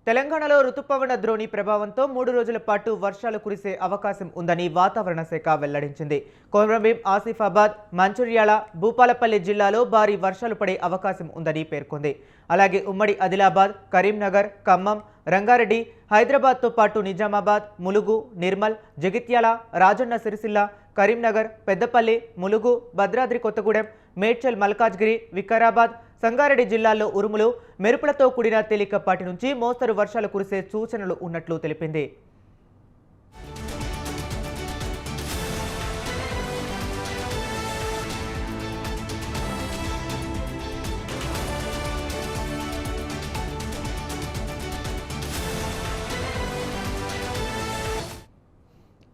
తెలంగాణలో రుతుపవన ద్రోణి ప్రభావంతో 3 రోజుల పాటు వర్షాలు కురిసే అవకాశం ఉందని వాతావరణ శాఖ వెల్లడించింది. కొమరంభీం, ఆసిఫాబాద్, మంచిర్యాల, భూపాలపల్లి జిల్లాలో భారీ వర్షాలు పడే అవకాశం ఉందని పేర్కొంది. అలాగే ఉమ్మడి ఆదిలాబాద్, కరీంనగర్, ఖమ్మం, రంగారెడ్డి, హైదరాబాద్తో పాటు నిజామాబాద్, ములుగు, నిర్మల్, జగిత్యాల, రాజన్న సిరిసిల్ల, కరీంనగర్, పెద్దపల్లి, ములుగు, భద్రాద్రి కొత్తగూడెం, మేడ్చల్, మల్కాజ్గిరి, వికారాబాద్, సంగారెడ్డి జిల్లాల్లో ఉరుములు, మెరుపులతో కూడిన తేలికపాటి నుంచి మోస్తరు వర్షాలు కురిసే సూచనలు ఉన్నట్లు తెలిపింది.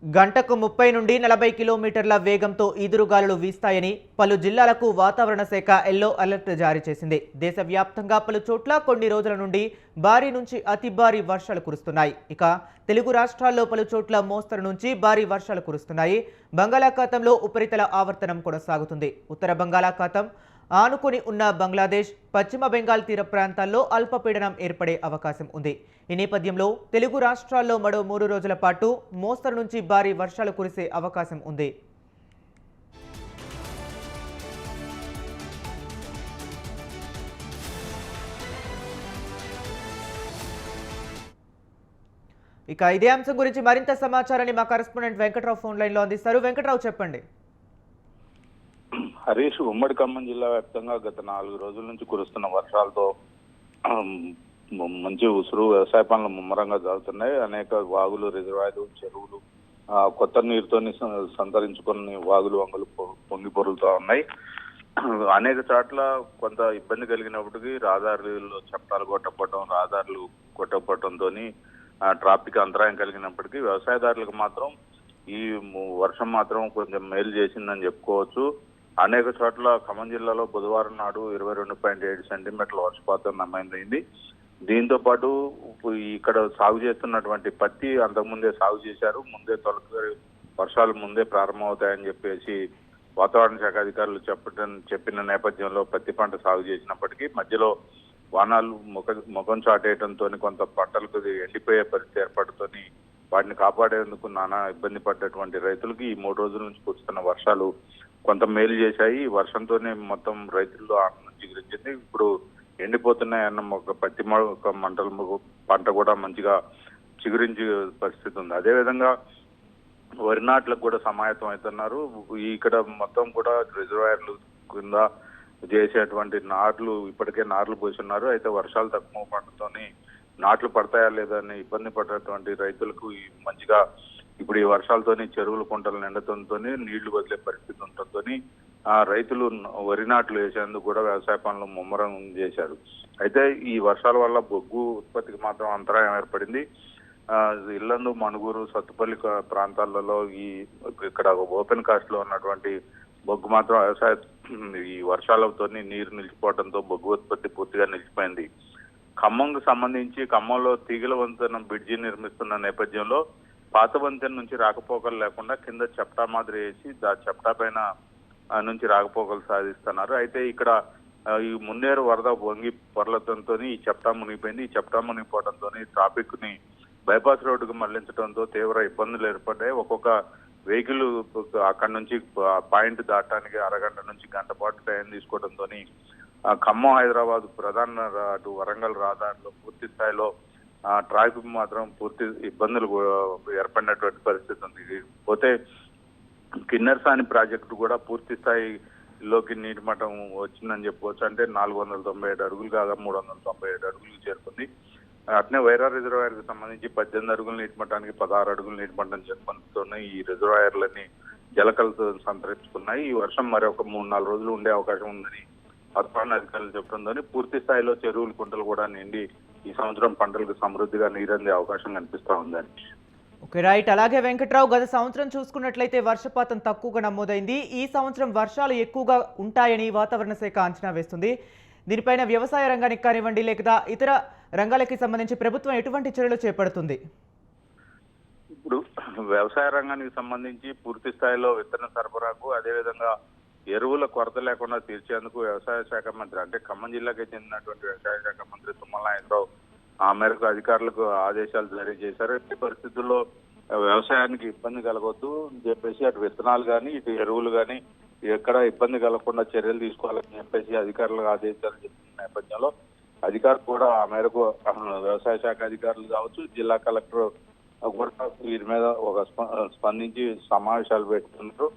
గంటకు 30 నుండి 40 కిలోమీటర్ల వేగంతో ఈదురుగాలులు వీస్తాయని పలు జిల్లాలకు వాతావరణ శాఖ ఎల్లో అలర్ట్ జారీ చేసింది. దేశవ్యాప్తంగా పలు చోట్ల కొన్ని రోజుల నుండి భారీ నుంచి అతి భారీ వర్షాలు కురుస్తున్నాయి. ఇక తెలుగు రాష్ట్రాల్లో పలు చోట్ల మోస్తరు నుంచి భారీ వర్షాలు కురుస్తున్నాయి. బంగాళాఖాతంలో ఉపరితల ఆవర్తనం కొనసాగుతుంది. ఉత్తర బంగాళాఖాతం ఆనుకొని ఉన్న బంగ్లాదేశ్, పశ్చిమ బెంగాల్ తీర ప్రాంతాల్లో అల్పపీడనం ఏర్పడే అవకాశం ఉంది. ఈ నేపథ్యంలో తెలుగు రాష్ట్రాల్లో మరో 3 రోజుల పాటు మోస్తరు నుంచి భారీ వర్షాలు కురిసే అవకాశం ఉంది. ఇక ఇదే అంశం గురించి మరింత సమాచారాన్ని మా కరెస్పాండెంట్ వెంకట్రావు ఫోన్ లైన్లో అందిస్తారు. వెంకట్రావు, చెప్పండి. హరీష్, ఉమ్మడి ఖమ్మం జిల్లా వ్యాప్తంగా గత 4 రోజుల నుంచి కురుస్తున్న వర్షాలతో మంచి ఉసురు వ్యవసాయ పనులు ముమ్మరంగా జరుగుతున్నాయి. అనేక వాగులు, రిజర్వాయర్లు, చెరువులు కొత్త నీరుతో సంతరించుకుని వాగులు, వంగలు పొంగి పొరులుతూ ఉన్నాయి. అనేక చోట్ల కొంత ఇబ్బంది కలిగినప్పటికీ రహదారుల్లో చట్టాలు కొట్టకపోవడంతో ట్రాఫిక్ అంతరాయం కలిగినప్పటికీ వ్యవసాయదారులకు మాత్రం ఈ వర్షం మాత్రం కొంచెం మేలు చేసిందని చెప్పుకోవచ్చు. అనేక చోట్ల ఖమ్మం జిల్లాలో బుధవారం నాడు 22.7 సెంటీమీటర్ల వర్షపాతం నమోదైంది. దీంతో పాటు ఇక్కడ సాగు చేస్తున్నటువంటి పత్తి అంతకుముందే సాగు చేశారు. తొలకరి వర్షాలు ముందే ప్రారంభమవుతాయని చెప్పేసి వాతావరణ శాఖ అధికారులు చెప్పిన నేపథ్యంలో పత్తి పంట సాగు చేసినప్పటికీ మధ్యలో వానాలు ముఖం చాటేయడంతో కొంత పంటలకు ఎండిపోయే పరిస్థితి ఏర్పడుతోని వాటిని కాపాడేందుకు నానా ఇబ్బంది పడ్డటువంటి రైతులకి ఈ 3 రోజుల నుంచి కురుస్తున్న వర్షాలు కొంత మేలు చేశాయి. ఈ వర్షంతోనే మొత్తం రైతుల్లో ఆనందం చిగురించింది. ఇప్పుడు ఎండిపోతున్నాయన్న పత్తి మంటల పంట కూడా మంచిగా చిగురించి పరిస్థితి ఉంది. అదేవిధంగా వరి నాట్లకు కూడా సమాయత్తం అవుతున్నారు. ఇక్కడ మొత్తం కూడా రిజర్వాయర్లు కింద చేసేటువంటి ఇప్పటికే నార్లు పోస్తున్నారు. అయితే వర్షాలు తక్కువ పడటంతోని నాట్లు పడతాయా లేదా అని ఇబ్బంది పడేటువంటి రైతులకు మంచిగా ఇప్పుడు ఈ వర్షాలతోని చెరువులు, కుంటలు నిండటంతో నీళ్లు వదిలే పరిస్థితి ఉండటంతో రైతులు వరి నాట్లు వేసేందుకు కూడా వ్యవసాయ పనులు ముమ్మరం చేశారు. అయితే ఈ వర్షాల వల్ల బొగ్గు ఉత్పత్తికి మాత్రం అంతరాయం ఏర్పడింది. ఇల్లందు, మణుగూరు, సత్తుపల్లి ప్రాంతాలలో ఇక్కడ ఓపెన్ కాస్ట్ లో ఉన్నటువంటి బొగ్గు మాత్రం ఈ వర్షాలతో నీరు నిలిచిపోవడంతో బొగ్గు ఉత్పత్తి పూర్తిగా నిలిచిపోయింది. ఖమ్మంకు సంబంధించి ఖమ్మంలో తీగల వంతెన బ్రిడ్జి నిర్మిస్తున్న నేపథ్యంలో పాత వంతెన నుంచి రాకపోకలు లేకుండా కింద చెప్టా మాదిరి వేసి చెప్టా పైన నుంచి రాకపోకలు సాధిస్తున్నారు. అయితే ఇక్కడ ఈ మున్నేరు వరద వంగి పొరలతో ఈ చెప్టా మునిగిపోయింది. ఈ చెప్టా మునిగిపోవడంతో ట్రాఫిక్ ని బైపాస్ రోడ్డుకు మళ్లించడంతో తీవ్ర ఇబ్బందులు ఏర్పడ్డాయి. ఒక్కొక్క వెహికల్ అక్కడి నుంచి పాయింట్ దాటడానికి అరగంట నుంచి గంట పాటు టైం తీసుకోవడంతో ఖమ్మం, హైదరాబాద్ ప్రధాన అటు వరంగల్ రహదారిలో పూర్తి స్థాయిలో ట్రాఫిక్ మాత్రం పూర్తి ఇబ్బందులు ఏర్పడినటువంటి పరిస్థితి ఉంది. పోతే కిన్నెరసాని ప్రాజెక్టు కూడా పూర్తి స్థాయిలోకి నీటి మట్టం వచ్చిందని చెప్పుకోవచ్చు. అంటే 497 అడుగులు కాగా 397 అడుగులు చేరుకుంది. అట్నే వైరా రిజర్వాయర్ కి సంబంధించి 18 అడుగుల నీటి మట్టానికి 16 అడుగుల నీటి మట్టం చేరుకుంటూనే ఈ రిజర్వాయర్లన్నీ జలకలతో సంతరించుకున్నాయి. ఈ వర్షం మరొక 3-4 రోజులు ఉండే అవకాశం ఉందని వాతావరణ అధికారులు చెప్పడంతో పూర్తి స్థాయిలో చెరువులు, కుంటలు కూడా నిండి ఈ సంవత్సరం పంటలకు సమృద్ధిగా నీరందే అవకాశం కనిపిస్తా ఉందని. Okay, right. అలాగే వెంకట్రావు, గత సంవత్సరం చూసుకున్నట్లయితే వర్షపాతం తక్కువగా నమోదైంది. ఈ సంవత్సరం వర్షాలు ఎక్కువగా ఉంటాయని వాతావరణ శాఖ అంచనా వేస్తుంది. దీనిపైన వ్యవసాయ రంగానికి కానివ్వండి లేదా ఇతర రంగాలకి సంబంధించి ప్రభుత్వం ఎటువంటి చర్యలు చేపడుతుంది? ఇప్పుడు వ్యవసాయ రంగానికి సంబంధించి పూర్తి స్థాయిలో విత్తన సరఫరాకు, అదేవిధంగా ఎరువుల కొరత లేకుండా తీర్చేందుకు వ్యవసాయ శాఖ మంత్రి అంటే ఖమ్మం జిల్లాకి చెందినటువంటి వ్యవసాయ శాఖ మంత్రి తుమ్మల నాగేశ్వరరావు ఆ మేరకు అధికారులకు ఆదేశాలు జారీ చేశారు. ఎట్టి పరిస్థితుల్లో వ్యవసాయానికి ఇబ్బంది కలగొద్దు అని చెప్పేసి అటు విత్తనాలు కానీ ఇటు ఎరువులు కానీ ఎక్కడ ఇబ్బంది కలగకుండా చర్యలు తీసుకోవాలని చెప్పేసి అధికారులకు ఆదేశాలు చెప్పిన నేపథ్యంలో అధికారులు కూడా ఆ మేరకు వ్యవసాయ శాఖ అధికారులు కావచ్చు, జిల్లా కలెక్టర్ కూడా వీరి మీద ఒక స్పందించి సమావేశాలు పెట్టుకున్నారు.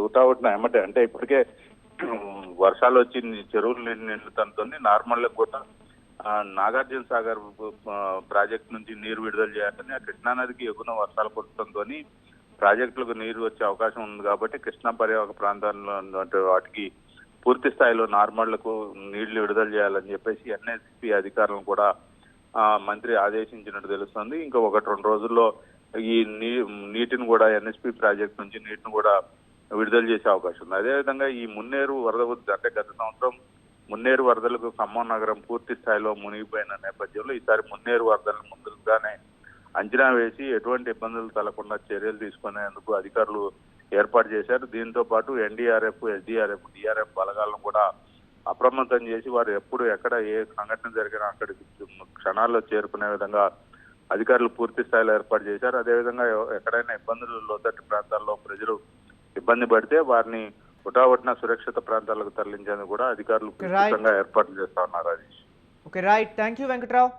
ఉటావుటిన ఎమ్మటే అంటే ఇప్పటికే వర్షాలు వచ్చి చెరువులు నిండుతుంది. నార్మల్ కూడా నాగార్జున సాగర్ ప్రాజెక్ట్ నుంచి నీరు విడుదల చేయాలని ఆ కృష్ణానదికి ఎగున వర్షాలు కురవడంతో ప్రాజెక్టులకు నీరు వచ్చే అవకాశం ఉంది కాబట్టి కృష్ణా పరివాహక ప్రాంతాల్లో వాటికి పూర్తి స్థాయిలో నార్మళ్లకు నీళ్లు విడుదల చేయాలని చెప్పేసి ఎన్ఎస్పి అధికారులను కూడా మంత్రి ఆదేశించినట్టు తెలుస్తుంది. ఇంకా 1-2 రోజుల్లో ఈ నీటిని కూడా ఎన్ఎస్పి ప్రాజెక్ట్ నుంచి నీటిని కూడా విడుదల చేసే అవకాశం ఉంది. అదేవిధంగా ఈ మున్నేరు వరద అంటే గత సంవత్సరం మున్నేరు వరదలకు ఖమ్మం నగరం పూర్తి స్థాయిలో మునిగిపోయిన నేపథ్యంలో ఈసారి మున్నేరు వరదలను ముందుగానే అంచనా వేసి ఎటువంటి ఇబ్బందులు తలకుండా చర్యలు తీసుకునేందుకు అధికారులు ఏర్పాటు చేశారు. దీంతో పాటు ఎన్డీఆర్ఎఫ్, ఎస్డీఆర్ఎఫ్, డిఆర్ఎఫ్ బలగాలను కూడా అప్రమత్తం చేసి వారు ఎప్పుడు ఎక్కడ ఏ సంఘటన జరిగినా అక్కడికి క్షణాల్లో చేరుకునే విధంగా అధికారులు పూర్తి స్థాయిలో ఏర్పాటు చేశారు. అదేవిధంగా ఎక్కడైనా ఇబ్బందులు లోతట్టు ప్రాంతాల్లో ప్రజలు ఇబ్బంది పడితే వారిని హుటాహుటిన సురక్షిత ప్రాంతాలకు తరలించేందుకు కూడా అధికారులు ఏర్పాట్లు చేస్తా ఉన్నారు. Okay right, thank you Venkatrao.